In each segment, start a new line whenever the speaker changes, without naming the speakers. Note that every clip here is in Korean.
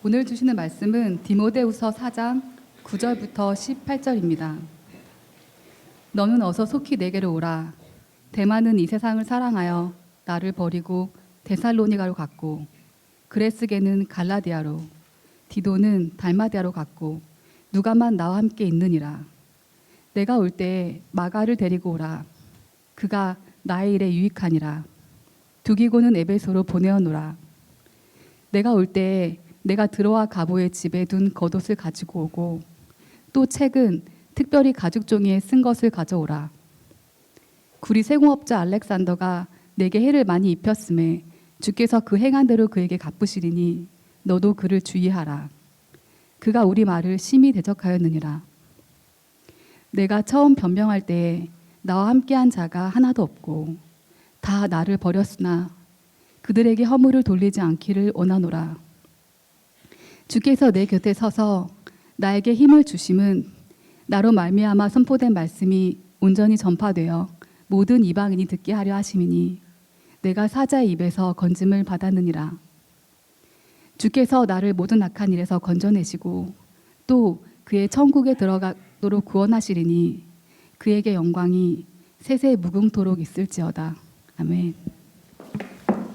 오늘 주시는 말씀은 디모데후서 4장 9절부터 18절입니다. 너는 어서 속히 내게로 오라. 데마는 이 세상을 사랑하여 나를 버리고 데살로니가로 갔고, 그레스게는 갈라디아로, 디도는 달마디아로 갔고, 누가만 나와 함께 있느니라. 내가 올 때 마가를 데리고 오라. 그가 나의 일에 유익하니라. 두기고는 에베소로 보내어노라. 내가 올 때 내가 들어와 가보의 집에 둔 겉옷을 가지고 오고, 또 책은 특별히 가죽 종이에 쓴 것을 가져오라. 구리 세공업자 알렉산더가 내게 해를 많이 입혔음에 주께서 그 행한 대로 그에게 갚으시리니 너도 그를 주의하라. 그가 우리 말을 심히 대적하였느니라. 내가 처음 변명할 때에 나와 함께한 자가 하나도 없고 다 나를 버렸으나 그들에게 허물을 돌리지 않기를 원하노라. 주께서 내 곁에 서서 나에게 힘을 주심은 나로 말미암아 선포된 말씀이 온전히 전파되어 모든 이방인이 듣게 하려 하심이니 내가 사자의 입에서 건짐을 받았느니라. 주께서 나를 모든 악한 일에서 건져내시고 또 그의 천국에 들어가도록 구원하시리니 그에게 영광이 세세 무궁토록 있을지어다. 아멘.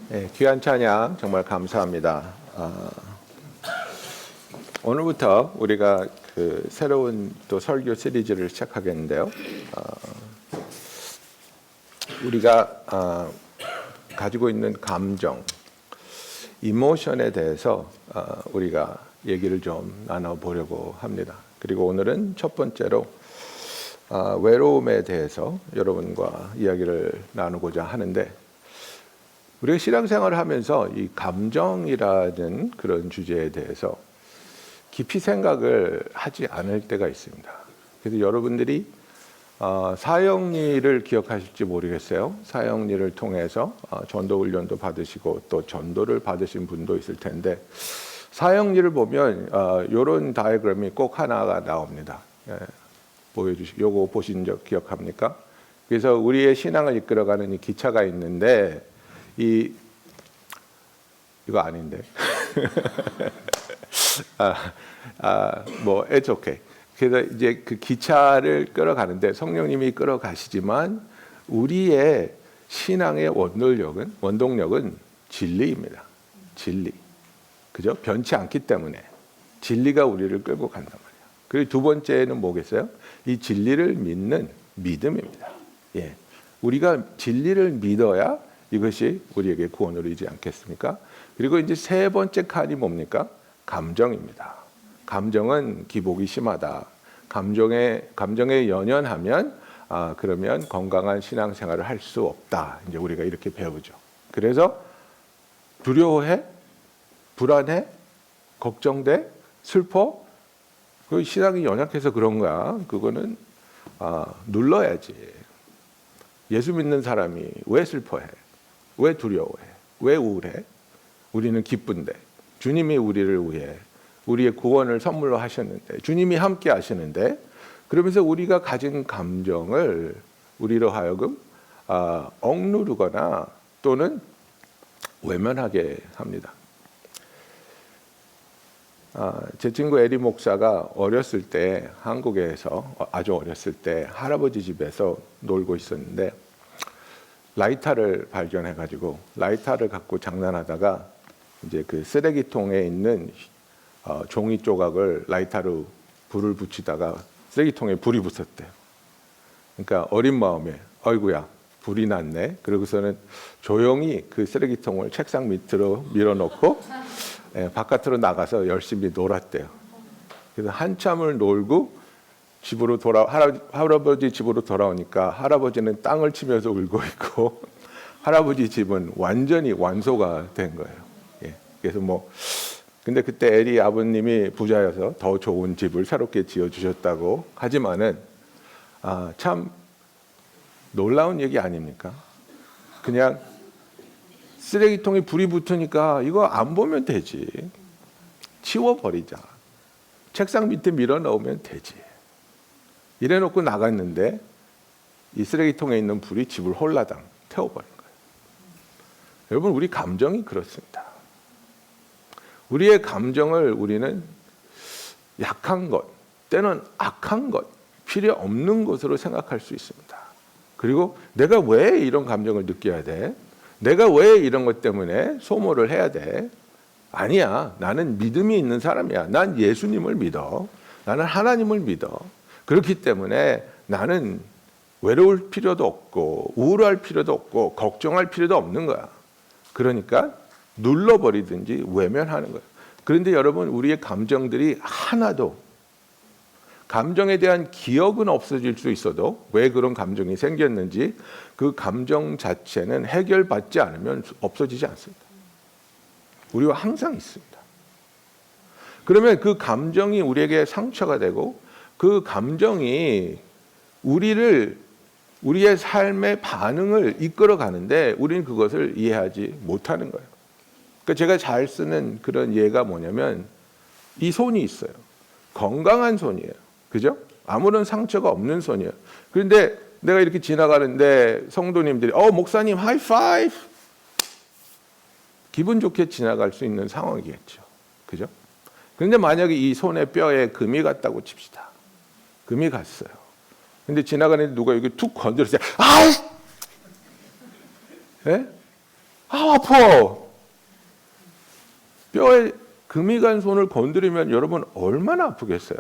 네, 귀한 찬양 정말 감사합니다. 오늘부터 우리가 그 새로운 또 설교 시리즈를 시작하겠는데요. 우리가 가지고 있는 감정, 이모션에 대해서 우리가 얘기를 좀 나눠보려고 합니다. 그리고 오늘은 첫 번째로 외로움에 대해서 여러분과 이야기를 나누고자 하는데, 우리가 신앙생활을 하면서 이 감정이라는 그런 주제에 대해서 깊이 생각을 하지 않을 때가 있습니다. 그래서 여러분들이 사형리를 기억하실지 모르겠어요. 사형리를 통해서 전도 훈련도 받으시고 또 전도를 받으신 분도 있을 텐데, 사형리를 보면 이런 다이어그램이 꼭 하나가 나옵니다. 요거 보신 적 기억합니까? 그래서 우리의 신앙을 이끌어가는 이 기차가 있는데, 이거 아닌데. it's okay. 그래서 이제 그 기차를 끌어가는데 성령님이 끌어가시지만 우리의 신앙의 원동력은 진리입니다. 진리. 그죠? 변치 않기 때문에 진리가 우리를 끌고 간단 말이에요. 그리고 두 번째는 뭐겠어요? 이 진리를 믿는 믿음입니다. 예. 우리가 진리를 믿어야 이것이 우리에게 구원을 이루지 않겠습니까? 그리고 이제 세 번째 칸이 뭡니까? 감정입니다. 감정은 기복이 심하다. 감정에 연연하면 그러면 건강한 신앙생활을 할 수 없다. 이제 우리가 이렇게 배우죠. 그래서 두려워해, 불안해, 걱정돼, 슬퍼. 그 신앙이 연약해서 그런가? 그거는 눌러야지. 예수 믿는 사람이 왜 슬퍼해? 왜 두려워해? 왜 우울해? 우리는 기쁜데 주님이 우리를 위해 우리의 구원을 선물로 하셨는데, 주님이 함께 하시는데, 그러면서 우리가 가진 감정을 우리로 하여금 억누르거나 또는 외면하게 합니다. 제 친구 에리 목사가 어렸을 때 한국에서 아주 어렸을 때 할아버지 집에서 놀고 있었는데, 라이터를 발견해가지고 라이터를 갖고 장난하다가 이제 그 쓰레기통에 있는 종이 조각을 라이터로 불을 붙이다가 쓰레기통에 불이 붙었대요. 그러니까 어린 마음에 어이구야 불이 났네. 그러고서는 조용히 그 쓰레기통을 책상 밑으로 밀어놓고 바깥으로 나가서 열심히 놀았대요. 그래서 한참을 놀고 집으로 할아버지 집으로 돌아오니까 할아버지는 땅을 치면서 울고 있고 할아버지 집은 완전히 완소가 된 거예요. 예. 그래서 근데 그때 에리 아버님이 부자여서 더 좋은 집을 새롭게 지어주셨다고 하지만은 참 놀라운 얘기 아닙니까? 그냥 쓰레기통에 불이 붙으니까 이거 안 보면 되지. 치워버리자. 책상 밑에 밀어넣으면 되지. 이래놓고 나갔는데 이 쓰레기통에 있는 불이 집을 홀라당 태워버린 거예요. 여러분, 우리 감정이 그렇습니다. 우리의 감정을 우리는 약한 것, 때는 악한 것, 필요 없는 것으로 생각할 수 있습니다. 그리고 내가 왜 이런 감정을 느껴야 돼? 내가 왜 이런 것 때문에 소모를 해야 돼? 아니야. 나는 믿음이 있는 사람이야. 난 예수님을 믿어. 나는 하나님을 믿어. 그렇기 때문에 나는 외로울 필요도 없고 우울할 필요도 없고 걱정할 필요도 없는 거야. 그러니까 눌러버리든지 외면하는 거야. 그런데 여러분, 우리의 감정들이 하나도, 감정에 대한 기억은 없어질 수 있어도 왜 그런 감정이 생겼는지 그 감정 자체는 해결받지 않으면 없어지지 않습니다. 우리와 항상 있습니다. 그러면 그 감정이 우리에게 상처가 되고 그 감정이 우리의 삶의 반응을 이끌어 가는데 우리는 그것을 이해하지 못하는 거예요. 그러니까 제가 잘 쓰는 그런 예가 뭐냐면 이 손이 있어요. 건강한 손이에요. 그죠? 아무런 상처가 없는 손이에요. 그런데 내가 이렇게 지나가는데 성도님들이 목사님 하이파이브, 기분 좋게 지나갈 수 있는 상황이겠죠. 그죠? 그런데 만약에 이 손에 뼈에 금이 갔다고 칩시다. 금이 갔어요. 근데 지나가는데 누가 여기 툭 건드렸어요. 예? 아파. 뼈에 금이 간 손을 건드리면 여러분 얼마나 아프겠어요.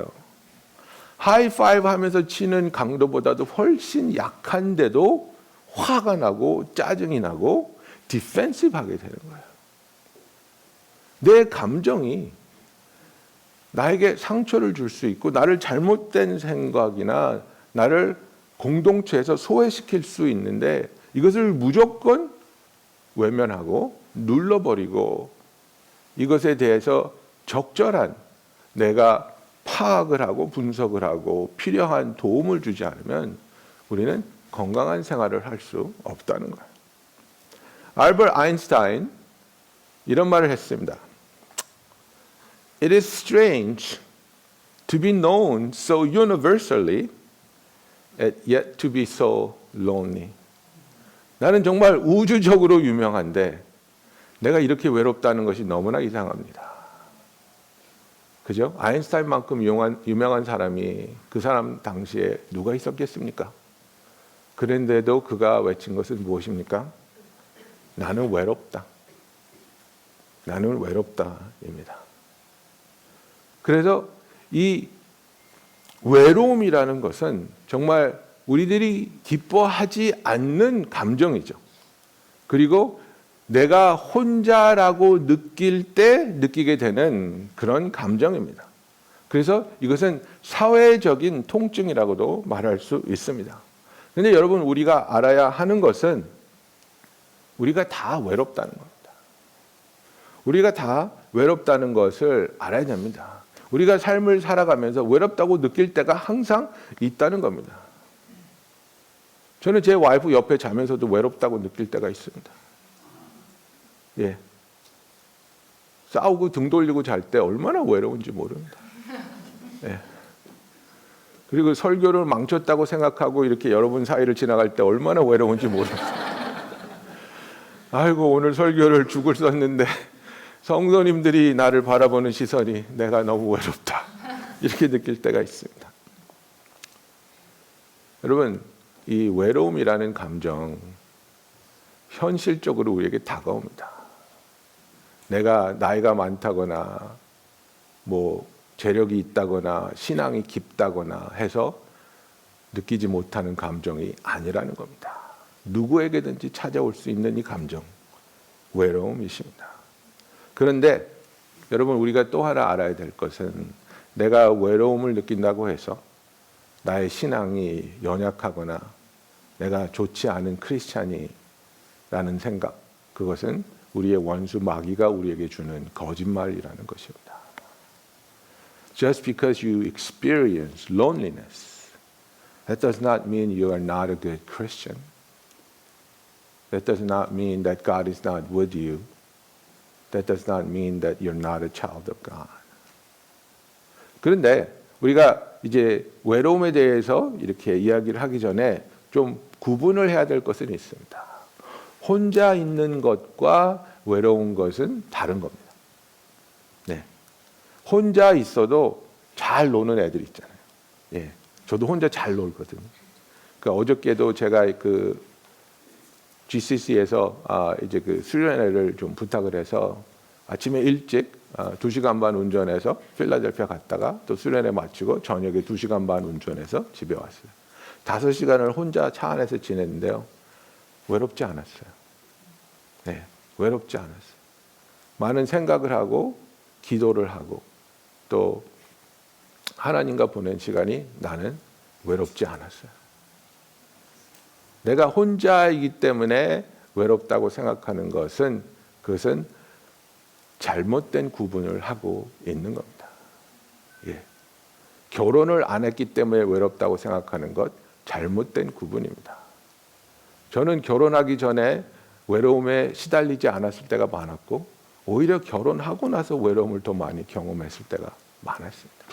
하이파이브 하면서 치는 강도보다도 훨씬 약한데도 화가 나고 짜증이 나고 디펜시브하게 되는 거예요. 내 감정이 나에게 상처를 줄 수 있고 나를 잘못된 생각이나 나를 공동체에서 소외시킬 수 있는데 이것을 무조건 외면하고 눌러버리고 이것에 대해서 적절한 내가 파악을 하고 분석을 하고 필요한 도움을 주지 않으면 우리는 건강한 생활을 할 수 없다는 거예요. 알버트 아인슈타인 이런 말을 했습니다. It is strange to be known so universally and yet to be so lonely. 나는 정말 우주적으로 유명한데 내가 이렇게 외롭다는 것이 너무나 이상합니다. 그죠? 아인슈타인만큼 유명한 사람이 그 사람 당시에 누가 있었겠습니까? 그런데도 그가 외친 것은 무엇입니까? 나는 외롭다. 나는 외롭다입니다. 그래서 이 외로움이라는 것은 정말 우리들이 기뻐하지 않는 감정이죠. 그리고 내가 혼자라고 느낄 때 느끼게 되는 그런 감정입니다. 그래서 이것은 사회적인 통증이라고도 말할 수 있습니다. 그런데 여러분, 우리가 알아야 하는 것은 우리가 다 외롭다는 겁니다. 우리가 다 외롭다는 것을 알아야 됩니다. 우리가 삶을 살아가면서 외롭다고 느낄 때가 항상 있다는 겁니다. 저는 제 와이프 옆에 자면서도 외롭다고 느낄 때가 있습니다. 예. 싸우고 등 돌리고 잘 때 얼마나 외로운지 모릅니다. 예. 그리고 설교를 망쳤다고 생각하고 이렇게 여러분 사이를 지나갈 때 얼마나 외로운지 모릅니다. 아이고, 오늘 설교를 죽을 썼는데 성도님들이 나를 바라보는 시선이 내가 너무 외롭다. 이렇게 느낄 때가 있습니다. 여러분, 이 외로움이라는 감정 현실적으로 우리에게 다가옵니다. 내가 나이가 많다거나 재력이 있다거나 신앙이 깊다거나 해서 느끼지 못하는 감정이 아니라는 겁니다. 누구에게든지 찾아올 수 있는 이 감정, 외로움이십니다. 그런데 여러분, 우리가 또 하나 알아야 될 것은 내가 외로움을 느낀다고 해서 나의 신앙이 연약하거나 내가 좋지 않은 크리스찬이라는 생각, 그것은 우리의 원수 마귀가 우리에게 주는 거짓말이라는 것입니다. Just because you experience loneliness, that does not mean you are not a good Christian. That does not mean that God is not with you. That does not mean that you're not a child of God. 그런데 우리가 이제 외로움에 대해서 이렇게 이야기를 하기 전에 좀 구분을 해야 될 것은 있습니다. 혼자 있는 것과 외로운 것은 다른 겁니다. 혼자 있어도 잘 노는 애들 있잖아요. 예, 저도 혼자 잘 놀거든요. 그러니까 어저께도 제가 그 GCC에서 이제 그 수련회를 좀 부탁을 해서 아침에 일찍 2시간 반 운전해서 필라델피아 갔다가 또 수련회 마치고 저녁에 2시간 반 운전해서 집에 왔어요. 5시간을 혼자 차 안에서 지냈는데요. 외롭지 않았어요. 네, 외롭지 않았어요. 많은 생각을 하고 기도를 하고 또 하나님과 보낸 시간이 나는 외롭지 않았어요. 내가 혼자이기 때문에 외롭다고 생각하는 것은 그것은 잘못된 구분을 하고 있는 겁니다. 예. 결혼을 안 했기 때문에 외롭다고 생각하는 것 잘못된 구분입니다. 저는 결혼하기 전에 외로움에 시달리지 않았을 때가 많았고 오히려 결혼하고 나서 외로움을 더 많이 경험했을 때가 많았습니다.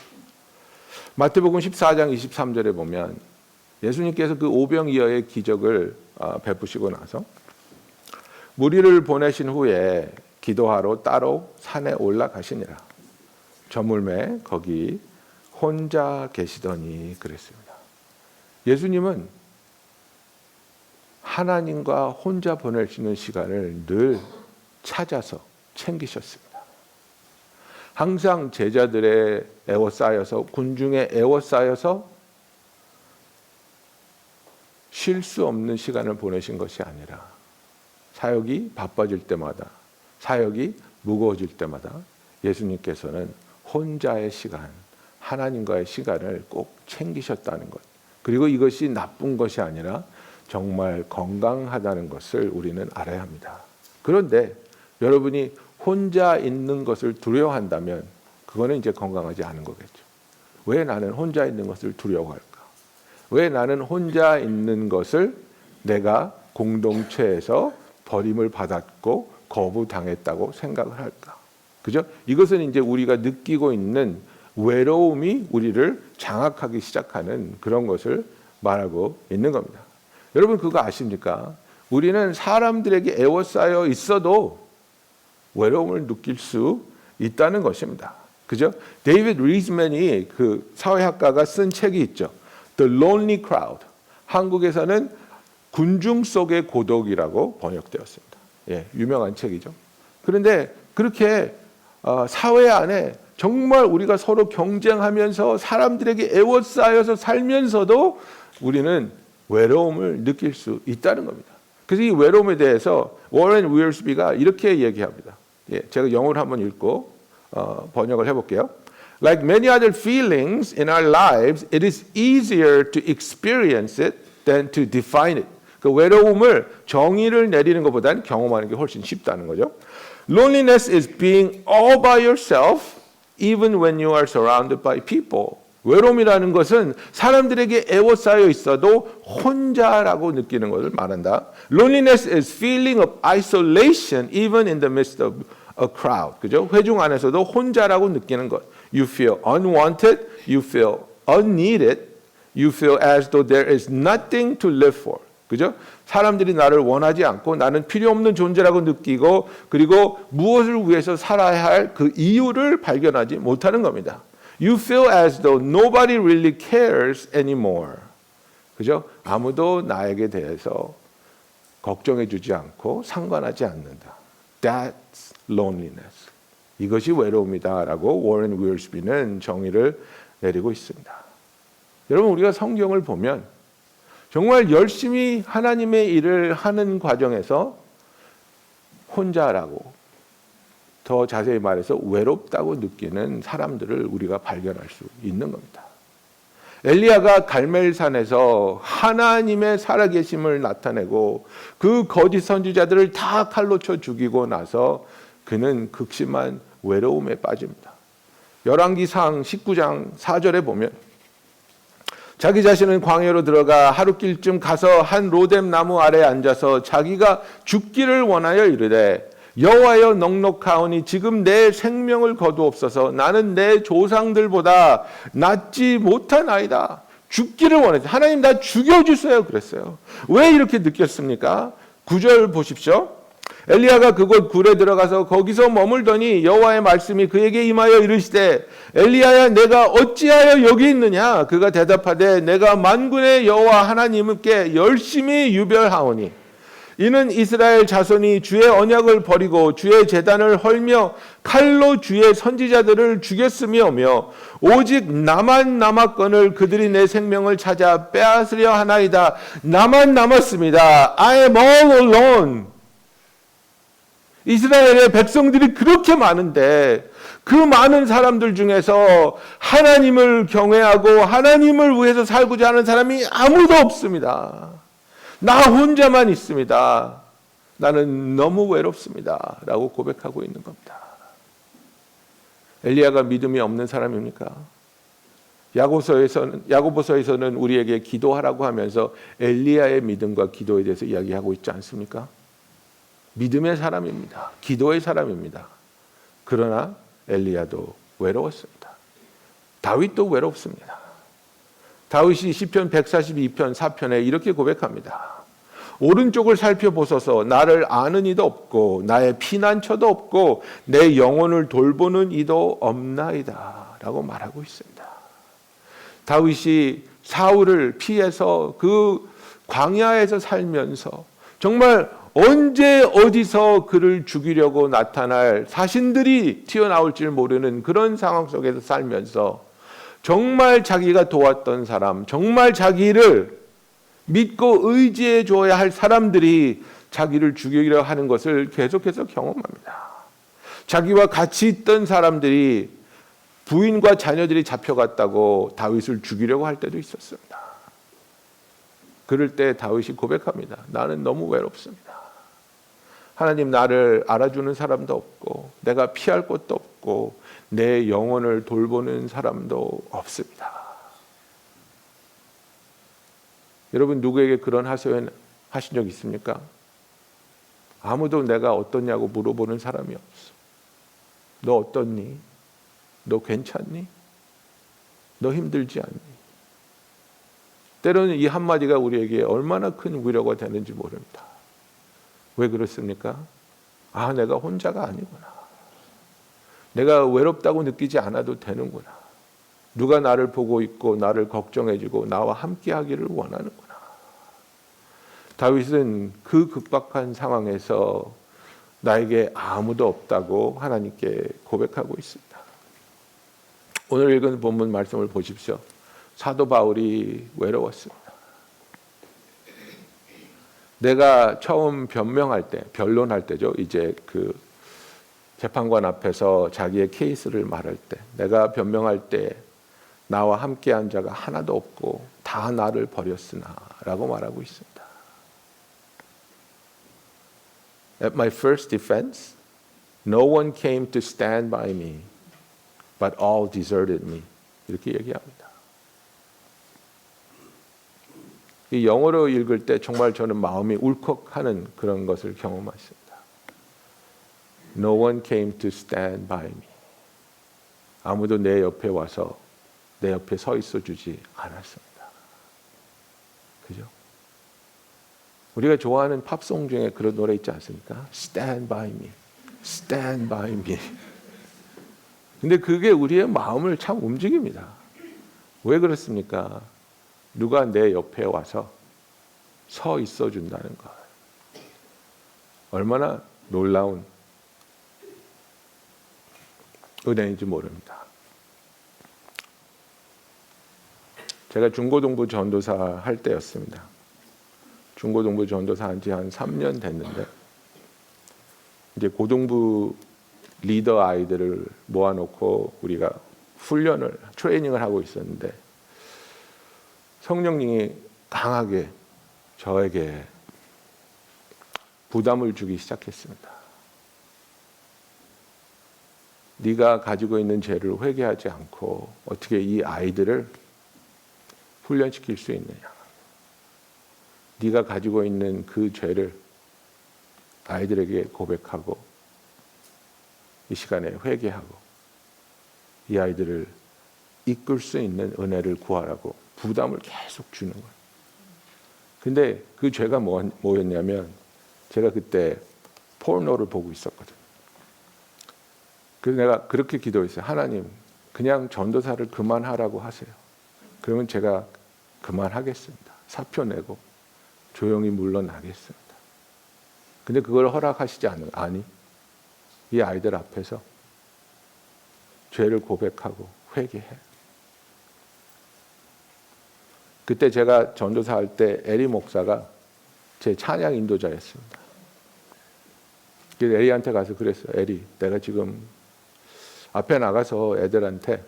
마태복음 14장 23절에 보면 예수님께서 그 오병이어의 기적을 베푸시고 나서 무리를 보내신 후에 기도하러 따로 산에 올라가시니라. 저물매 거기 혼자 계시더니 그랬습니다. 예수님은 하나님과 혼자 보낼 수 있는 시간을 늘 찾아서 챙기셨습니다. 항상 제자들의 에워싸여서 군중에 에워싸여서 쉴 수 없는 시간을 보내신 것이 아니라 사역이 바빠질 때마다 사역이 무거워질 때마다 예수님께서는 혼자의 시간, 하나님과의 시간을 꼭 챙기셨다는 것. 그리고 이것이 나쁜 것이 아니라 정말 건강하다는 것을 우리는 알아야 합니다. 그런데 여러분이 혼자 있는 것을 두려워한다면 그거는 이제 건강하지 않은 거겠죠. 왜 나는 혼자 있는 것을 두려워할까? 왜 나는 혼자 있는 것을 내가 공동체에서 버림을 받았고 거부당했다고 생각을 할까? 그죠? 이것은 이제 우리가 느끼고 있는 외로움이 우리를 장악하기 시작하는 그런 것을 말하고 있는 겁니다. 여러분 그거 아십니까? 우리는 사람들에게 에워싸여 있어도 외로움을 느낄 수 있다는 것입니다. 그죠? 데이비드 리즈맨이 그 사회학가가 쓴 책이 있죠. The Lonely Crowd. 한국에서는 군중 속의 고독이라고 번역되었습니다. 예, 유명한 책이죠. 그런데 그렇게 사회 안에 정말 우리가 서로 경쟁하면서 사람들에게 에워싸여서 살면서도 우리는 외로움을 느낄 수 있다는 겁니다. 그래서 이 외로움에 대해서 워렌 위얼스비가 이렇게 얘기합니다. 예, 제가 영어를 한번 읽고 번역을 해볼게요. Like many other feelings in our lives, it is easier to experience it than to define it. 그 외로움을 정의를 내리는 것보다는 경험하는 게 훨씬 쉽다는 거죠. Loneliness is being all by yourself, even when you are surrounded by people. 외로움이라는 것은 사람들에게 에워싸여 있어도 혼자라고 느끼는 것을 말한다. Loneliness is feeling of isolation, even in the midst of a crowd. 그죠? 회중 안에서도 혼자라고 느끼는 것. You feel unwanted, you feel unneeded, you feel as though there is nothing to live for. 그죠? 사람들이 나를 원하지 않고 나는 필요 없는 존재라고 느끼고 그리고 무엇을 위해서 살아야 할 그 이유를 발견하지 못하는 겁니다. You feel as though nobody really cares anymore. 그죠? 아무도 나에게 대해서 걱정해 주지 않고 상관하지 않는다. That's loneliness. 이것이 외로움이다라고 워렌 위얼스비는 정의를 내리고 있습니다. 여러분 우리가 성경을 보면 정말 열심히 하나님의 일을 하는 과정에서 혼자라고 더 자세히 말해서 외롭다고 느끼는 사람들을 우리가 발견할 수 있는 겁니다. 엘리야가 갈멜산에서 하나님의 살아계심을 나타내고 그 거짓 선지자들을 다 칼로 쳐 죽이고 나서 그는 극심한 외로움에 빠집니다. 열왕기상 19장 4절에 보면 자기 자신은 광야로 들어가 하루길쯤 가서 한 로뎀 나무 아래에 앉아서 자기가 죽기를 원하여 이르되 여호와여 넉넉하오니 지금 내 생명을 거두옵소서. 나는 내 조상들보다 낫지 못하나이다. 죽기를 원했어요. 하나님 나 죽여주세요 그랬어요. 왜 이렇게 느꼈습니까? 9절 보십시오. 엘리야가 그곳 굴에 들어가서 거기서 머물더니 여호와의 말씀이 그에게 임하여 이르시되 엘리야야 내가 어찌하여 여기 있느냐. 그가 대답하되 내가 만군의 여호와 하나님께 열심히 유별하오니 이는 이스라엘 자손이 주의 언약을 버리고 주의 제단을 헐며 칼로 주의 선지자들을 죽였으며며 오직 나만 남았거늘 그들이 내 생명을 찾아 빼앗으려 하나이다. 나만 남았습니다. I am all alone. 이스라엘의 백성들이 그렇게 많은데 그 많은 사람들 중에서 하나님을 경외하고 하나님을 위해서 살고자 하는 사람이 아무도 없습니다. 나 혼자만 있습니다. 나는 너무 외롭습니다. 라고 고백하고 있는 겁니다. 엘리야가 믿음이 없는 사람입니까? 야고보서에서는 우리에게 기도하라고 하면서 엘리야의 믿음과 기도에 대해서 이야기하고 있지 않습니까? 믿음의 사람입니다. 기도의 사람입니다. 그러나 엘리야도 외로웠습니다. 다윗도 외롭습니다. 다윗이 시편 142편 4편에 이렇게 고백합니다. 오른쪽을 살펴보소서. 나를 아는 이도 없고 나의 피난처도 없고 내 영혼을 돌보는 이도 없나이다 라고 말하고 있습니다. 다윗이 사울을 피해서 그 광야에서 살면서 정말 언제 어디서 그를 죽이려고 나타날 사신들이 튀어나올지 모르는 그런 상황 속에서 살면서 정말 자기가 도왔던 사람, 정말 자기를 믿고 의지해 줘야 할 사람들이 자기를 죽이려 하는 것을 계속해서 경험합니다. 자기와 같이 있던 사람들이 부인과 자녀들이 잡혀갔다고 다윗을 죽이려고 할 때도 있었습니다. 그럴 때 다윗이 고백합니다. 나는 너무 외롭습니다. 하나님, 나를 알아주는 사람도 없고 내가 피할 곳도 없고 내 영혼을 돌보는 사람도 없습니다. 여러분, 누구에게 그런 하소연 하신 적 있습니까? 아무도 내가 어떠냐고 물어보는 사람이 없어. 너 어떻니? 너 괜찮니? 너 힘들지 않니? 때로는 이 한마디가 우리에게 얼마나 큰 위로가 되는지 모릅니다. 왜 그렇습니까? 아, 내가 혼자가 아니구나. 내가 외롭다고 느끼지 않아도 되는구나. 누가 나를 보고 있고 나를 걱정해주고 나와 함께하기를 원하는구나. 다윗은 그 급박한 상황에서 나에게 아무도 없다고 하나님께 고백하고 있습니다. 오늘 읽은 본문 말씀을 보십시오. 사도 바울이 외로웠습니다. 내가 처음 변명할 때, 변론할 때죠. 이제 그 재판관 앞에서 자기의 케이스를 말할 때, 내가 변명할 때 나와 함께한 자가 하나도 없고 다 나를 버렸으나 라고 말하고 있습니다. At my first defense, no one came to stand by me, but all deserted me. 이렇게 얘기합니다. 이 영어로 읽을 때 정말 저는 마음이 울컥하는 그런 것을 경험했습니다. No one came to stand by me. 아무도 내 옆에 와서 내 옆에 서 있어 주지 않았습니다. 그죠? 우리가 좋아하는 팝송 중에 그런 노래 있지 않습니까? Stand by me. Stand by me. 근데 그게 우리의 마음을 참 움직입니다. 왜 그렇습니까? 누가 내 옆에 와서 서 있어 준다는 것. 얼마나 놀라운 은혜인지 모릅니다. 제가 중고등부 전도사 할 때였습니다. 중고등부 전도사 한 지 한 3년 됐는데 이제 고등부 리더 아이들을 모아놓고 우리가 훈련을, 트레이닝을 하고 있었는데 성령님이 강하게 저에게 부담을 주기 시작했습니다. 네가 가지고 있는 죄를 회개하지 않고 어떻게 이 아이들을 훈련시킬 수 있느냐. 네가 가지고 있는 그 죄를 아이들에게 고백하고 이 시간에 회개하고 이 아이들을 이끌 수 있는 은혜를 구하라고 부담을 계속 주는 거예요. 근데 그 죄가 뭐였냐면 제가 그때 포르노를 보고 있었거든. 그래서 내가 그렇게 기도했어요. 하나님, 그냥 전도사를 그만하라고 하세요. 그러면 제가 그만하겠습니다. 사표 내고 조용히 물러나겠습니다. 근데 그걸 허락하시지 아니, 이 아이들 앞에서 죄를 고백하고 회개해. 그때 제가 전도사 할 때 에리 목사가 제 찬양 인도자였습니다. 그래서 에리한테 가서 그랬어요. 에리, 내가 지금 앞에 나가서 애들한테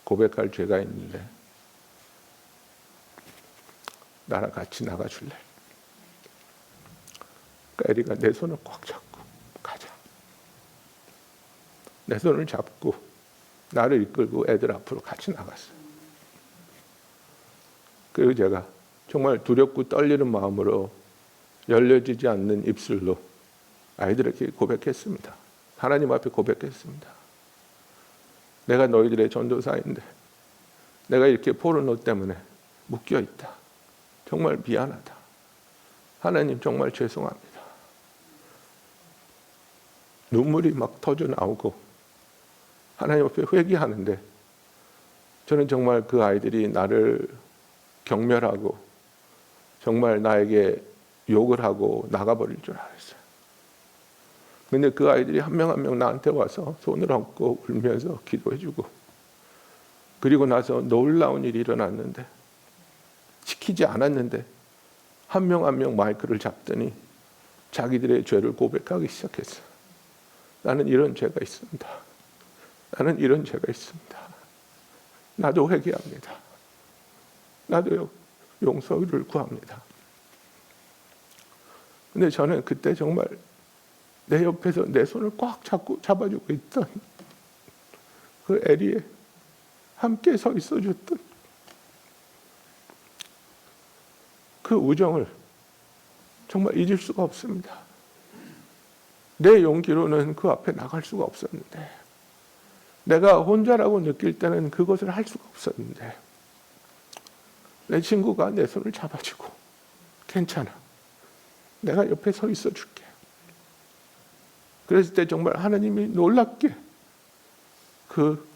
고백할 죄가 있는데 나랑 같이 나가줄래? 그러니까 에리가 내 손을 꽉 잡고 가자. 내 손을 잡고 나를 이끌고 애들 앞으로 같이 나갔어요. 그리고 제가 정말 두렵고 떨리는 마음으로 열려지지 않는 입술로 아이들에게 고백했습니다. 하나님 앞에 고백했습니다. 내가 너희들의 전도사인데 내가 이렇게 포르노 때문에 묶여 있다. 정말 미안하다. 하나님 정말 죄송합니다. 눈물이 막 터져 나오고 하나님 앞에 회개하는데 저는 정말 그 아이들이 나를 경멸하고 정말 나에게 욕을 하고 나가버릴 줄 알았어요. 근데 그 아이들이 한 명 한 명 나한테 와서 손을 얹고 울면서 기도해주고, 그리고 나서 놀라운 일이 일어났는데, 시키지 않았는데 한 명 한 명 마이크를 잡더니 자기들의 죄를 고백하기 시작했어요. 나는 이런 죄가 있습니다. 나는 이런 죄가 있습니다. 나도 회개합니다. 나도 용서를 구합니다. 근데 저는 그때 정말 내 옆에서 내 손을 꽉 잡아주고 있던 그 에리에 함께 서 있어줬던 그 우정을 정말 잊을 수가 없습니다. 내 용기로는 그 앞에 나갈 수가 없었는데, 내가 혼자라고 느낄 때는 그것을 할 수가 없었는데, 내 친구가 내 손을 잡아주고 괜찮아, 내가 옆에 서 있어 줄게. 그랬을 때 정말 하나님이 놀랍게 그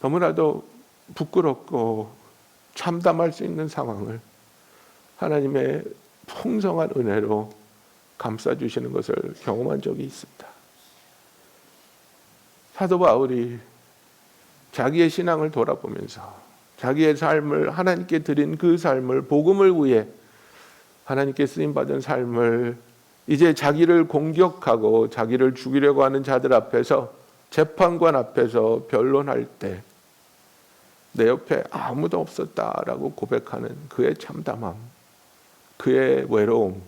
너무나도 부끄럽고 참담할 수 있는 상황을 하나님의 풍성한 은혜로 감싸주시는 것을 경험한 적이 있습니다. 사도 바울이 자기의 신앙을 돌아보면서 자기의 삶을 하나님께 드린 그 삶을, 복음을 위해 하나님께 쓰임받은 삶을 이제 자기를 공격하고 자기를 죽이려고 하는 자들 앞에서, 재판관 앞에서 변론할 때 내 옆에 아무도 없었다라고 고백하는 그의 참담함, 그의 외로움,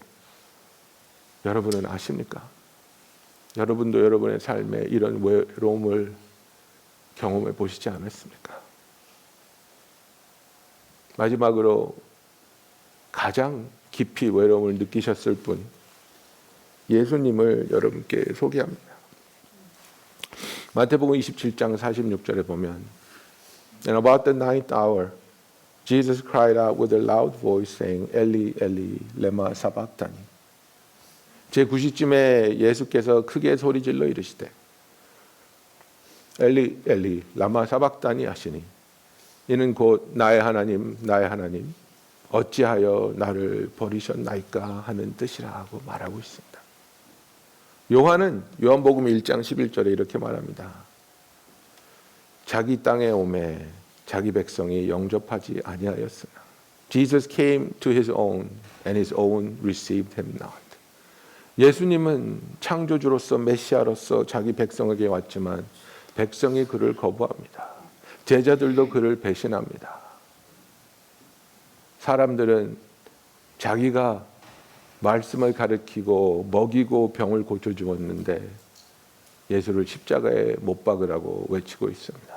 여러분은 아십니까? 여러분도 여러분의 삶에 이런 외로움을 경험해 보시지 않았습니까? 마지막으로 가장 깊이 외로움을 느끼셨을 분, 예수님을 여러분께 소개합니다. 마태복음 27장 46절에 보면, And about the ninth hour, Jesus cried out with a loud voice, saying, Eli, Eli, lema sabachthani. 제9시쯤에 예수께서 크게 소리질러 이르시되, 엘리, 엘리, 라마 사박다니 하시니, 이는 곧 나의 하나님, 나의 하나님, 어찌하여 나를 버리셨나이까 하는 뜻이라고 말하고 있습니다. 요한은 요한복음 1장 11절에 이렇게 말합니다. 자기 땅에 오매 자기 백성이 영접하지 아니하였으나 Jesus came to his own and his own received him not. 예수님은 창조주로서 메시아로서 자기 백성에게 왔지만 백성이 그를 거부합니다. 제자들도 그를 배신합니다. 사람들은 자기가 말씀을 가르치고 먹이고 병을 고쳐주었는데 예수를 십자가에 못 박으라고 외치고 있습니다.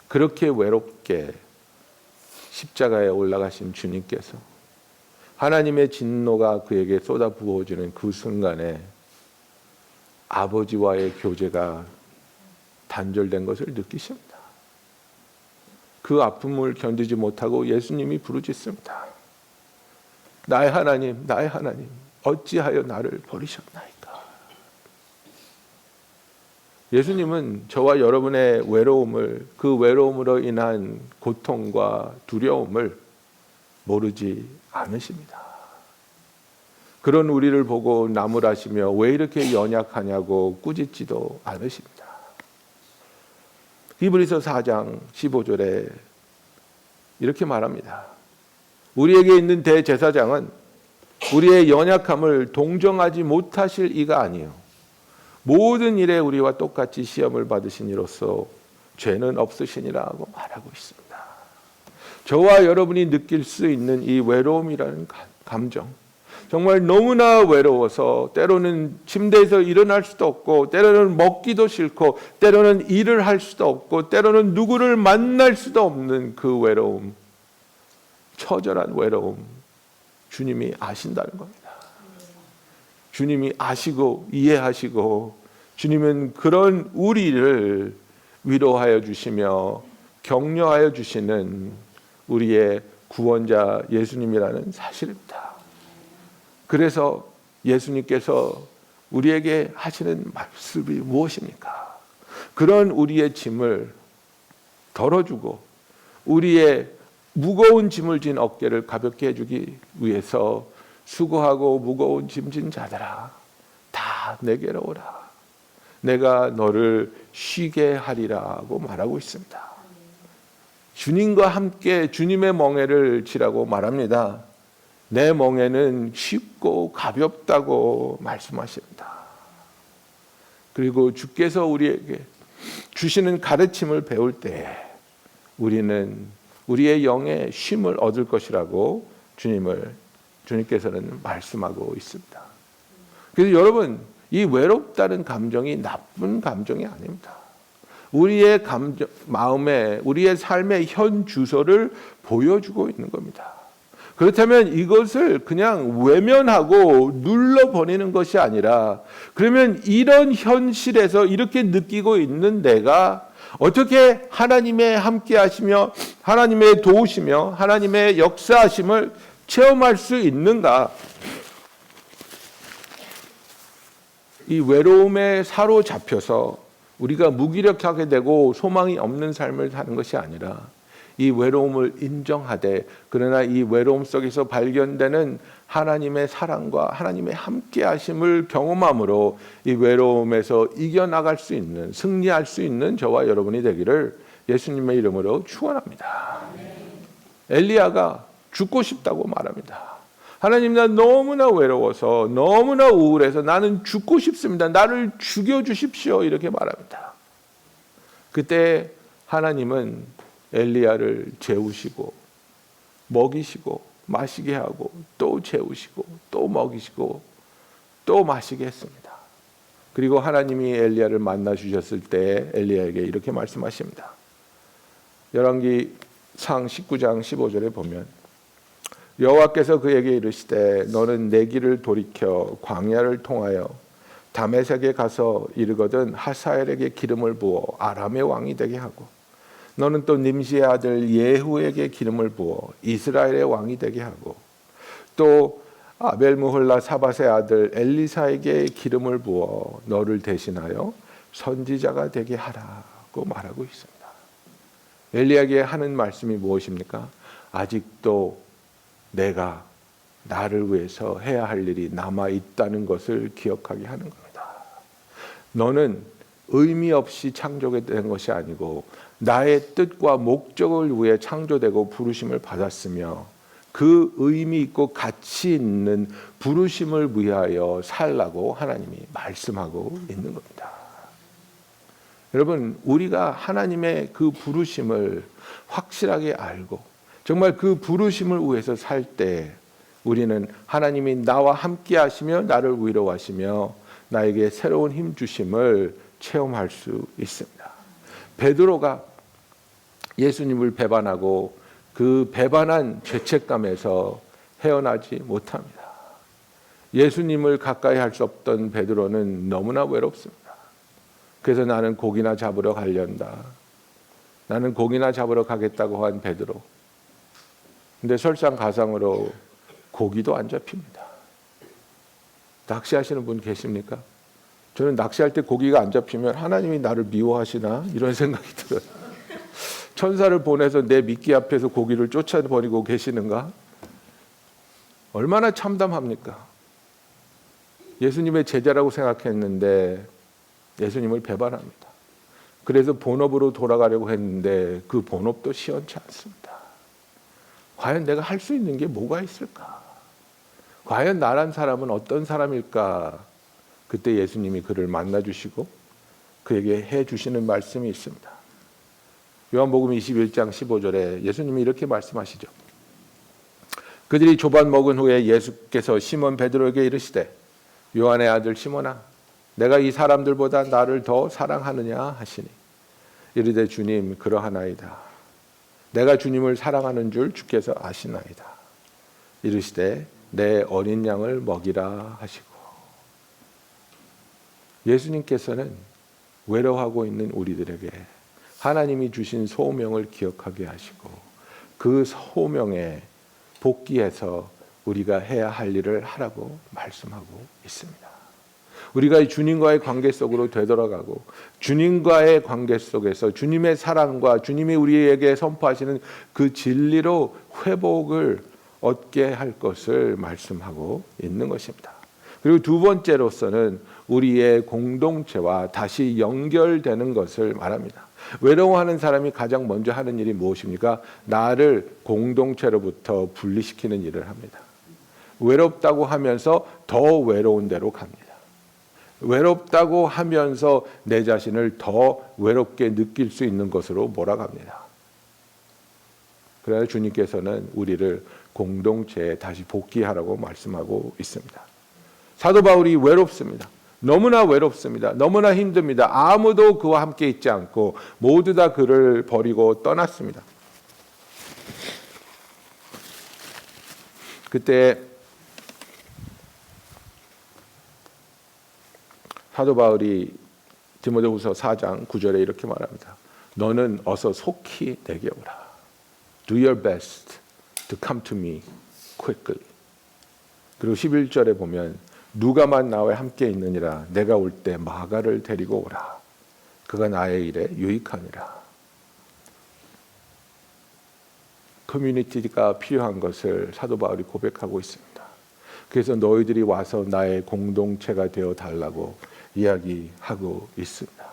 그렇게 외롭게 십자가에 올라가신 주님께서 하나님의 진노가 그에게 쏟아 부어지는 그 순간에 아버지와의 교제가 단절된 것을 느끼십니다. 그 아픔을 견디지 못하고 예수님이 부르짖습니다. 나의 하나님, 나의 하나님, 어찌하여 나를 버리셨나이까? 예수님은 저와 여러분의 외로움을, 그 외로움으로 인한 고통과 두려움을 모르지 않으십니다. 그런 우리를 보고 나무라시며 왜 이렇게 연약하냐고 꾸짖지도 않으십니다. 히브리서 4장 15절에 이렇게 말합니다. 우리에게 있는 대제사장은 우리의 연약함을 동정하지 못하실 이가 아니요 모든 일에 우리와 똑같이 시험을 받으신 이로써 죄는 없으시니라고 말하고 있습니다. 저와 여러분이 느낄 수 있는 이 외로움이라는 감정, 정말 너무나 외로워서 때로는 침대에서 일어날 수도 없고, 때로는 먹기도 싫고, 때로는 일을 할 수도 없고, 때로는 누구를 만날 수도 없는 그 외로움, 처절한 외로움, 주님이 아신다는 겁니다. 주님이 아시고 이해하시고, 주님은 그런 우리를 위로하여 주시며 격려하여 주시는 우리의 구원자 예수님이라는 사실입니다. 그래서 예수님께서 우리에게 하시는 말씀이 무엇입니까? 그런 우리의 짐을 덜어주고 우리의 무거운 짐을 진 어깨를 가볍게 해주기 위해서 수고하고 무거운 짐진 자들아 다 내게로 오라. 내가 너를 쉬게 하리라고 말하고 있습니다. 주님과 함께 주님의 멍에를 지라고 말합니다. 내 멍에는 쉽고 가볍다고 말씀하십니다. 그리고 주께서 우리에게 주시는 가르침을 배울 때 우리는 우리의 영에 쉼을 얻을 것이라고 주님께서는 말씀하고 있습니다. 그래서 여러분, 이 외롭다는 감정이 나쁜 감정이 아닙니다. 우리의 마음에, 우리의 삶의 현 주소를 보여주고 있는 겁니다. 그렇다면 이것을 그냥 외면하고 눌러버리는 것이 아니라, 그러면 이런 현실에서 이렇게 느끼고 있는 내가 어떻게 하나님의 함께 하시며 하나님의 도우시며 하나님의 역사하심을 체험할 수 있는가? 이 외로움에 사로잡혀서 우리가 무기력하게 되고 소망이 없는 삶을 사는 것이 아니라 이 외로움을 인정하되, 그러나 이 외로움 속에서 발견되는 하나님의 사랑과 하나님의 함께 하심을 경험함으로 이 외로움에서 이겨나갈 수 있는, 승리할 수 있는 저와 여러분이 되기를 예수님의 이름으로 축원합니다. 엘리야가 죽고 싶다고 말합니다. 하나님, 나 너무나 외로워서 너무나 우울해서 나는 죽고 싶습니다. 나를 죽여주십시오. 이렇게 말합니다. 그때 하나님은 엘리야를 재우시고 먹이시고 마시게 하고 또 재우시고 또 먹이시고 또 마시게 했습니다. 그리고 하나님이 엘리야를 만나 주셨을 때 엘리야에게 이렇게 말씀하십니다. 열왕기상 19장 15절에 보면 여호와께서 그에게 이르시되 너는 내 길을 돌이켜 광야를 통하여 다메섹에 가서 이르거든 하사엘에게 기름을 부어 아람의 왕이 되게 하고 너는 또 nim시의 아들 예후에게 기름을 부어 이스라엘의 왕이 되게 하고 또 아벨무홀라 사밧의 아들 엘리사에게 기름을 부어 너를 대신하여 선지자가 되게 하라고 말하고 있습니다. 엘리야에게 하는 말씀이 무엇입니까? 아직도 내가 나를 위해서 해야 할 일이 남아 있다는 것을 기억하게 하는 겁니다. 너는 의미 없이 창조된 것이 아니고 나의 뜻과 목적을 위해 창조되고 부르심을 받았으며 그 의미 있고 가치 있는 부르심을 위하여 살라고 하나님이 말씀하고 있는 겁니다. 여러분, 우리가 하나님의 그 부르심을 확실하게 알고 정말 그 부르심을 위해서 살 때 우리는 하나님이 나와 함께 하시며 나를 위로하시며 나에게 새로운 힘 주심을 체험할 수 있습니다. 베드로가 예수님을 배반하고 그 배반한 죄책감에서 헤어나지 못합니다. 예수님을 가까이 할 수 없던 베드로는 너무나 외롭습니다. 그래서 나는 고기나 잡으러 가련다. 나는 고기나 잡으러 가겠다고 한 베드로. 근데 설상가상으로 고기도 안 잡힙니다. 낚시하시는 분 계십니까? 저는 낚시할 때 고기가 안 잡히면 하나님이 나를 미워하시나 이런 생각이 들어요. 천사를 보내서 내 미끼 앞에서 고기를 쫓아버리고 계시는가? 얼마나 참담합니까? 예수님의 제자라고 생각했는데 예수님을 배반합니다. 그래서 본업으로 돌아가려고 했는데 그 본업도 시원치 않습니다. 과연 내가 할 수 있는 게 뭐가 있을까? 과연 나란 사람은 어떤 사람일까? 그때 예수님이 그를 만나주시고 그에게 해주시는 말씀이 있습니다. 요한복음 21장 15절에 예수님이 이렇게 말씀하시죠. 그들이 조반 먹은 후에 예수께서 시몬 베드로에게 이르시되 요한의 아들 시몬아 내가 이 사람들보다 나를 더 사랑하느냐 하시니 이르되 주님 그러하나이다. 내가 주님을 사랑하는 줄 주께서 아시나이다. 이르시되 내 어린 양을 먹이라 하시고 예수님께서는 외로워하고 있는 우리들에게 하나님이 주신 소명을 기억하게 하시고 그 소명에 복귀해서 우리가 해야 할 일을 하라고 말씀하고 있습니다. 우리가 주님과의 관계 속으로 되돌아가고 주님과의 관계 속에서 주님의 사랑과 주님이 우리에게 선포하시는 그 진리로 회복을 얻게 할 것을 말씀하고 있는 것입니다. 그리고 두 번째로서는 우리의 공동체와 다시 연결되는 것을 말합니다. 외로워하는 사람이 가장 먼저 하는 일이 무엇입니까? 나를 공동체로부터 분리시키는 일을 합니다. 외롭다고 하면서 더 외로운 데로 갑니다. 외롭다고 하면서 내 자신을 더 외롭게 느낄 수 있는 것으로 몰아갑니다. 그래서 주님께서는 우리를 공동체에 다시 복귀하라고 말씀하고 있습니다. 사도 바울이 외롭습니다. 너무나 외롭습니다. 너무나 힘듭니다. 아무도 그와 함께 있지 않고 모두 다 그를 버리고 떠났습니다. 그때 사도 바울이 디모데후서 4장 9절에 이렇게 말합니다. 너는 어서 속히 내게 오라. Do your best to come to me quickly. 그리고 11절에 보면 누가만 나와 함께 있느니라. 내가 올 때 마가를 데리고 오라. 그가 나의 일에 유익하니라. 커뮤니티가 필요한 것을 사도 바울이 고백하고 있습니다. 그래서 너희들이 와서 나의 공동체가 되어 달라고 이야기하고 있습니다.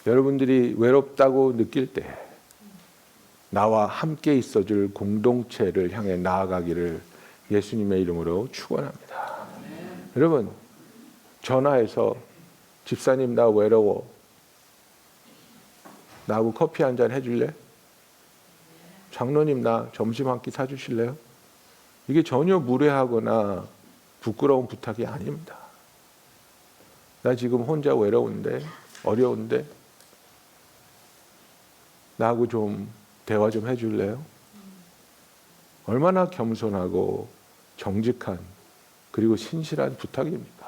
여러분들이 외롭다고 느낄 때 나와 함께 있어줄 공동체를 향해 나아가기를 예수님의 이름으로 축원합니다. 여러분 전화해서 집사님 나 외로워. 나하고 커피 한잔 해줄래? 장로님 나 점심 한 끼 사주실래요? 이게 전혀 무례하거나 부끄러운 부탁이 아닙니다. 나 지금 혼자 외로운데 어려운데 나하고 좀 대화 좀 해줄래요? 얼마나 겸손하고 정직한 그리고 신실한 부탁입니까?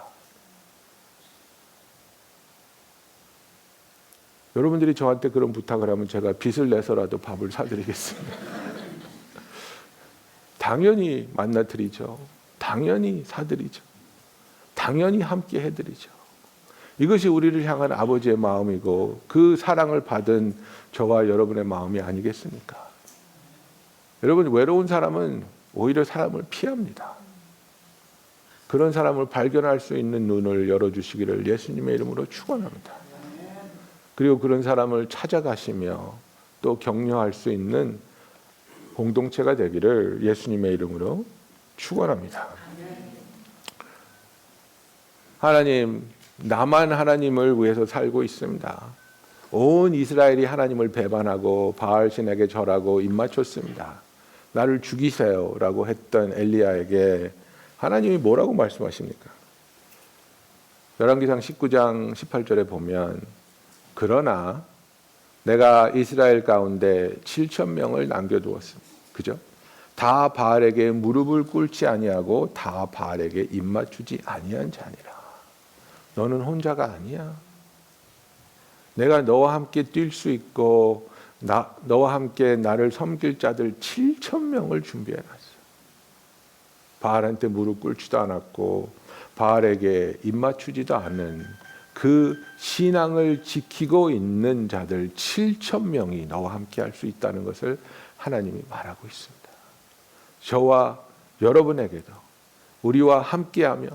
여러분들이 저한테 그런 부탁을 하면 제가 빚을 내서라도 밥을 사드리겠습니다. 당연히 만나드리죠. 당연히 사드리죠. 당연히 함께 해드리죠. 이것이 우리를 향한 아버지의 마음이고 그 사랑을 받은 저와 여러분의 마음이 아니겠습니까? 여러분 외로운 사람은 오히려 사람을 피합니다. 그런 사람을 발견할 수 있는 눈을 열어주시기를 예수님의 이름으로 축원합니다. 그리고 그런 사람을 찾아가시며 또 격려할 수 있는 공동체가 되기를 예수님의 이름으로 축원합니다. 하나님, 나만 하나님을 위해서 살고 있습니다. 온 이스라엘이 하나님을 배반하고 바알신에게 절하고 입맞췄습니다. 나를 죽이세요라고 했던 엘리야에게 하나님이 뭐라고 말씀하십니까? 열왕기상 19장 18절에 보면 그러나 내가 이스라엘 가운데 7,000명을 남겨두었습니다. 그죠? 다 바알에게 무릎을 꿇지 아니하고 다 바알에게 입맞추지 아니한 자니라. 너는 혼자가 아니야. 내가 너와 함께 뛸 수 있고 너와 함께 나를 섬길 자들 7,000명을 준비해놨어. 바알한테 무릎 꿇지도 않았고 바알에게 입맞추지도 않은 그 신앙을 지키고 있는 자들 7천 명이 너와 함께 할 수 있다는 것을 하나님이 말하고 있습니다. 저와 여러분에게도 우리와 함께하며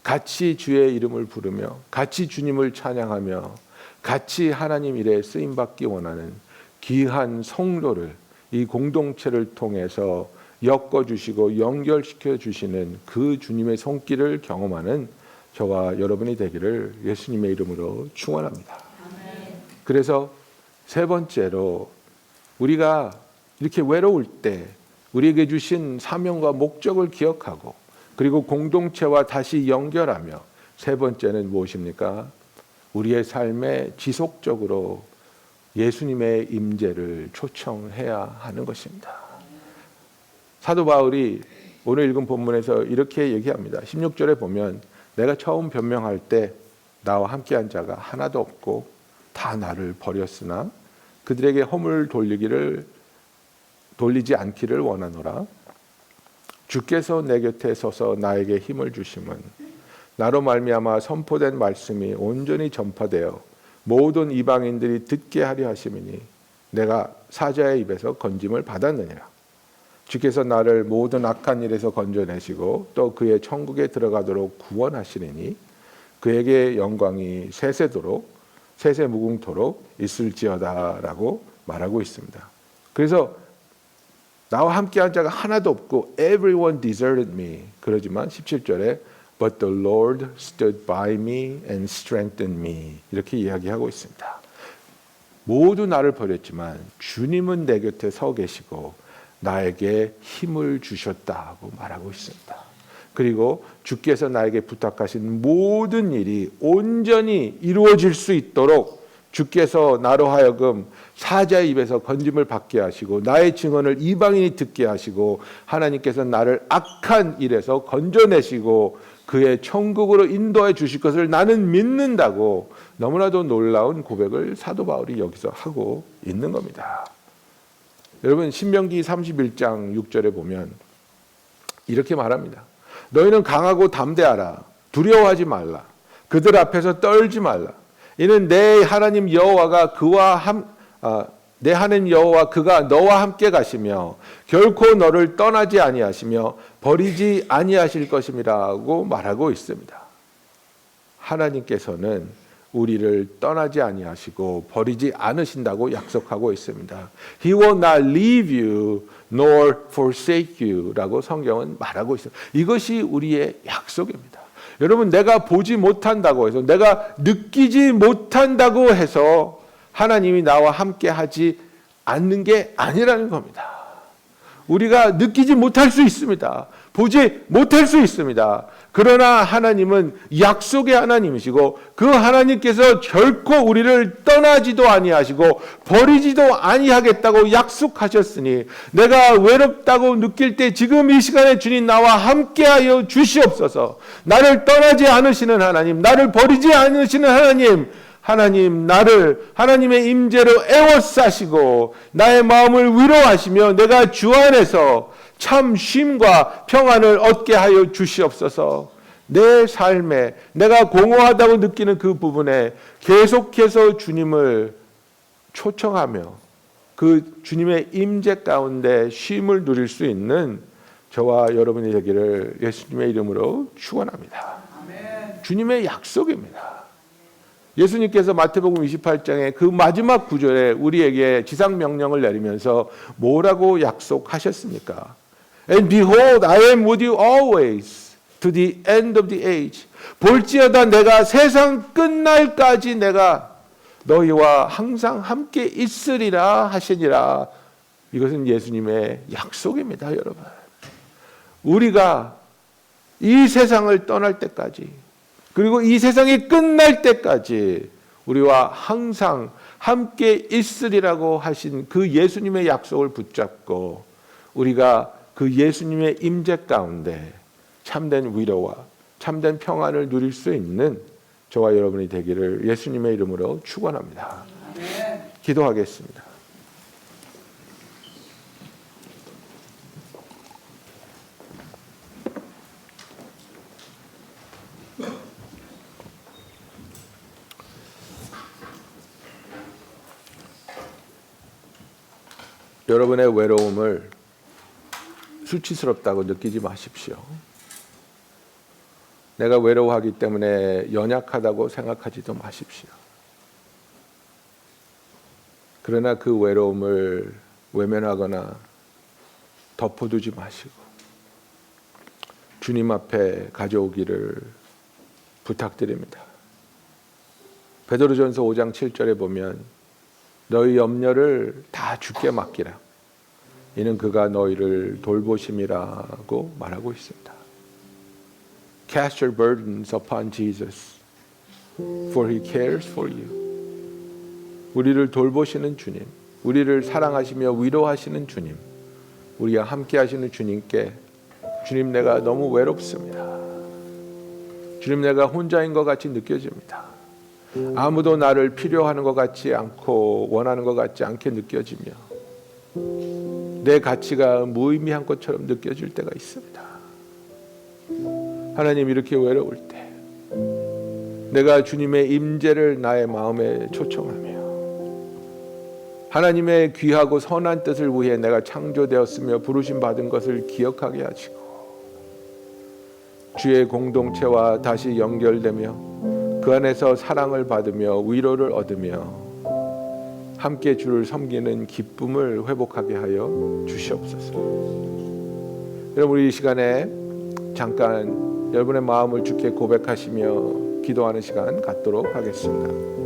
같이 주의 이름을 부르며 같이 주님을 찬양하며 같이 하나님 일에 쓰임받기 원하는 귀한 성도를 이 공동체를 통해서 엮어주시고 연결시켜 주시는 그 주님의 손길을 경험하는 저와 여러분이 되기를 예수님의 이름으로 축원합니다. 그래서 세 번째로 우리가 이렇게 외로울 때 우리에게 주신 사명과 목적을 기억하고 그리고 공동체와 다시 연결하며 세 번째는 무엇입니까? 우리의 삶에 지속적으로 예수님의 임재를 초청해야 하는 것입니다. 사도 바울이 오늘 읽은 본문에서 이렇게 얘기합니다. 16절에 보면 내가 처음 변명할 때 나와 함께한 자가 하나도 없고 다 나를 버렸으나 그들에게 허물 돌리지 않기를 원하노라. 주께서 내 곁에 서서 나에게 힘을 주심은 나로 말미암아 선포된 말씀이 온전히 전파되어 모든 이방인들이 듣게 하려 하심이니 내가 사자의 입에서 건짐을 받았느니라. 주께서 나를 모든 악한 일에서 건져내시고 또 그의 천국에 들어가도록 구원하시리니 그에게 영광이 세세무궁토록 있을지어다라고 말하고 있습니다. 그래서 나와 함께한 자가 하나도 없고 everyone deserted me. 그러지만 17절에 But the Lord stood by me and strengthened me. 이렇게 이야기하고 있습니다. 모두 나를 버렸지만 주님은 내 곁에 서 계시고 나에게 힘을 주셨다고 말하고 있습니다. 그리고 주께서 나에게 부탁하신 모든 일이 온전히 이루어질 수 있도록 주께서 나로 하여금 사자의 입에서 건짐을 받게 하시고 나의 증언을 이방인이 듣게 하시고 하나님께서 나를 악한 일에서 건져내시고 그의 천국으로 인도해 주실 것을 나는 믿는다고 너무나도 놀라운 고백을 사도 바울이 여기서 하고 있는 겁니다. 여러분 신명기 31장 6절에 보면 이렇게 말합니다. 너희는 강하고 담대하라. 두려워하지 말라. 그들 앞에서 떨지 말라. 이는 내 하나님 여호와가 내 하나님 여호와 그가 너와 함께 가시며 결코 너를 떠나지 아니하시며 버리지 아니하실 것임이라고 말하고 있습니다. 하나님께서는 우리를 떠나지 아니하시고 버리지 않으신다고 약속하고 있습니다. He will not leave you nor forsake you라고 성경은 말하고 있습니다. 이것이 우리의 약속입니다. 여러분 내가 보지 못한다고 해서 내가 느끼지 못한다고 해서 하나님이 나와 함께 하지 않는 게 아니라는 겁니다. 우리가 느끼지 못할 수 있습니다. 보지 못할 수 있습니다. 그러나 하나님은 약속의 하나님이시고 그 하나님께서 결코 우리를 떠나지도 아니하시고 버리지도 아니하겠다고 약속하셨으니 내가 외롭다고 느낄 때 지금 이 시간에 주님 나와 함께하여 주시옵소서. 나를 떠나지 않으시는 하나님, 나를 버리지 않으시는 하나님 나를 하나님의 임재로 에워싸시고 나의 마음을 위로하시며 내가 주 안에서 참 쉼과 평안을 얻게 하여 주시옵소서. 내 삶에 내가 공허하다고 느끼는 그 부분에 계속해서 주님을 초청하며 그 주님의 임재 가운데 쉼을 누릴 수 있는 저와 여러분이 되기를 예수님의 이름으로 축원합니다. 주님의 약속입니다. 예수님께서 마태복음 28장의 그 마지막 구절에 우리에게 지상명령을 내리면서 뭐라고 약속하셨습니까? And behold, I am with you always to the end of the age. 볼지어다 내가 세상 끝날까지 내가 너희와 항상 함께 있으리라 하시니라. 이것은 예수님의 약속입니다, 여러분. 우리가 이 세상을 떠날 때까지 그리고 이 세상이 끝날 때까지 우리와 항상 함께 있으리라고 하신 그 예수님의 약속을 붙잡고 우리가 그 예수님의 임재 가운데 참된 위로와 참된 평안을 누릴 수 있는 저와 여러분이 되기를 예수님의 이름으로 축원합니다. 기도하겠습니다. 여러분의 외로움을 수치스럽다고 느끼지 마십시오. 내가 외로워하기 때문에 연약하다고 생각하지도 마십시오. 그러나 그 외로움을 외면하거나 덮어두지 마시고 주님 앞에 가져오기를 부탁드립니다. 베드로전서 5장 7절에 보면 너희 염려를 다 주께 맡기라. 이는 그가 너희를 돌보심이라고 말하고 있습니다. Cast your burdens upon Jesus, for He cares for you. 우리를 돌보시는 주님, 우리를 사랑하시며 위로하시는 주님, 우리와 함께 하시는 주님께 주님 내가 너무 외롭습니다. 주님 내가 혼자인 것 같이 느껴집니다. 아무도 나를 필요하는 것 같지 않고 원하는 것 같지 않게 느껴지며 내 가치가 무의미한 것처럼 느껴질 때가 있습니다. 하나님 이렇게 외로울 때 내가 주님의 임재를 나의 마음에 초청하며 하나님의 귀하고 선한 뜻을 위해 내가 창조되었으며 부르심 받은 것을 기억하게 하시고 주의 공동체와 다시 연결되며 그 안에서 사랑을 받으며 위로를 얻으며 함께 주를 섬기는 기쁨을 회복하게 하여 주시옵소서. 여러분 우리 이 시간에 잠깐 여러분의 마음을 주께 고백하시며 기도하는 시간 갖도록 하겠습니다.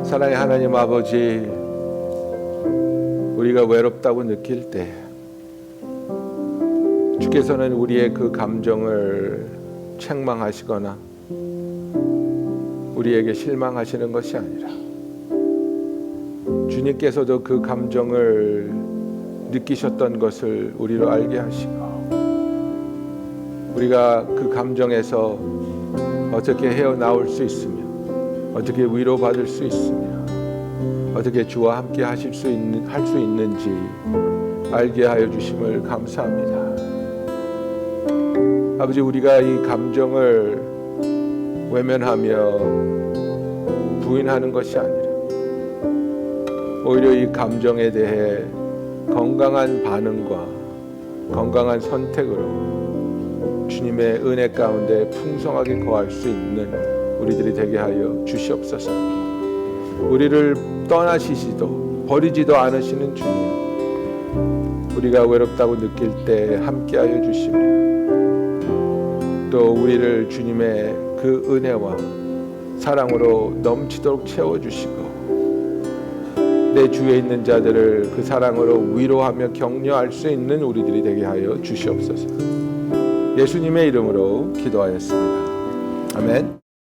사랑의 하나님 아버지, 우리가 외롭다고 느낄 때 주께서는 우리의 그 감정을 책망하시거나 우리에게 실망하시는 것이 아니라 주님께서도 그 감정을 느끼셨던 것을 우리로 알게 하시고 우리가 그 감정에서 어떻게 헤어나올 수 있으며 어떻게 위로받을 수 있으며 어떻게 주와 함께 할 수 있는지 알게 하여 주심을 감사합니다. 아버지, 우리가 이 감정을 외면하며 부인하는 것이 아니라 오히려 이 감정에 대해 건강한 반응과 건강한 선택으로 주님의 은혜 가운데 풍성하게 거할 수 있는 우리들이 되게 하여 주시옵소서. 우리를 떠나시지도 버리지도 않으시는 주님, 우리가 외롭다고 느낄 때 함께하여 주시며 또 우리를 주님의 그 은혜와 사랑으로 넘치도록 채워주시고 내 주위에 있는 자들을 그 사랑으로 위로하며 격려할 수 있는 우리들이 되게 하여 주시옵소서. 예수님의 이름으로 기도하였습니다. 아멘.